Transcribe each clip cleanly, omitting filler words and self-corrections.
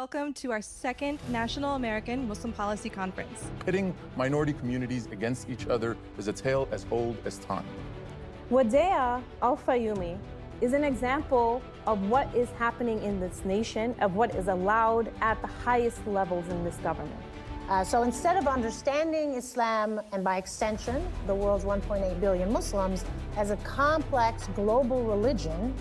Welcome to our second National American Muslim Policy Conference. Pitting minority communities against each other is a tale as old as time. Wadea Al-Fayumi is an example of what is happening in this nation, of what is allowed at the highest levels in this government. So instead of understanding Islam, and by extension, the world's 1.8 billion Muslims, as a complex global religion,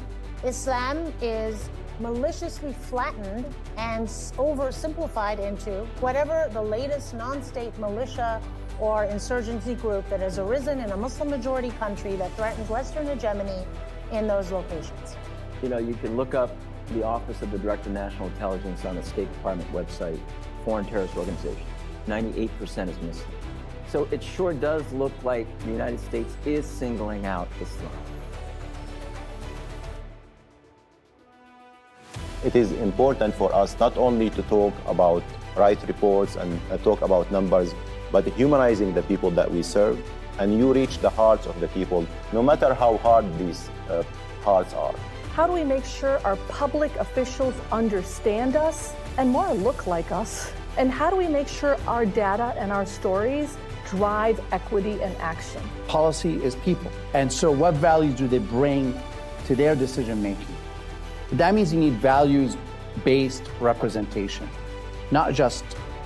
Islam is maliciously flattened and oversimplified into whatever the latest non-state militia or insurgency group that has arisen in a Muslim-majority country that threatens Western hegemony in those locations. You know, you can look up the Office of the Director of National Intelligence on the State Department website, foreign terrorist organization. 98% is Muslim. So it sure does look like the United States is singling out Islam. It is important for us not only to talk about right reports and talk about numbers, but humanizing the people that we serve. And you reach the hearts of the people, no matter how hard these hearts are. How do we make sure our public officials understand us and more look like us? And how do we make sure our data and our stories drive equity and action? Policy is people. And so what values do they bring to their decision making? That means you need values-based representation, not just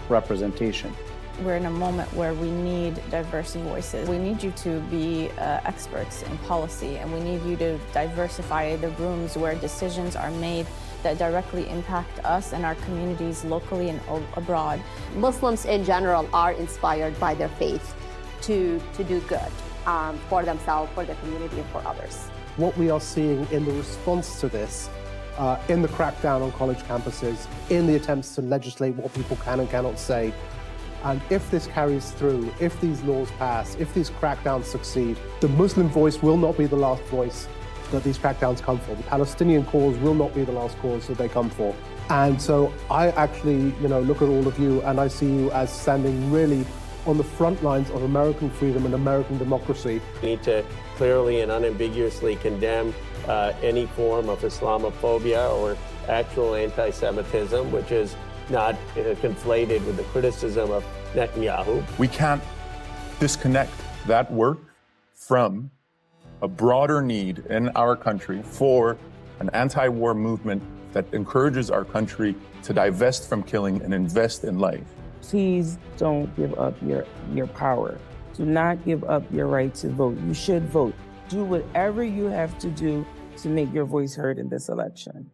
representation. We're in a moment where we need diverse voices. We need you to be experts in policy, and we need you to diversify the rooms where decisions are made that directly impact us and our communities locally and abroad. Muslims in general are inspired by their faith to do good for themselves, for the community, and for others. What we are seeing in the response to this, in the crackdown on college campuses, in the attempts to legislate what people can and cannot say, and if this carries through, if these laws pass, if these crackdowns succeed, the Muslim voice will not be the last voice that these crackdowns come for. The Palestinian cause will not be the last cause that they come for. And so I actually, look at all of you and I see you as standing really on the front lines of American freedom and American democracy. We need to clearly and unambiguously condemn any form of Islamophobia or actual anti-Semitism, which is not conflated with the criticism of Netanyahu. We can't disconnect that work from a broader need in our country for an anti-war movement that encourages our country to divest from killing and invest in life. Please don't give up your power. Do not give up your right to vote. You should vote. Do whatever you have to do to make your voice heard in this election.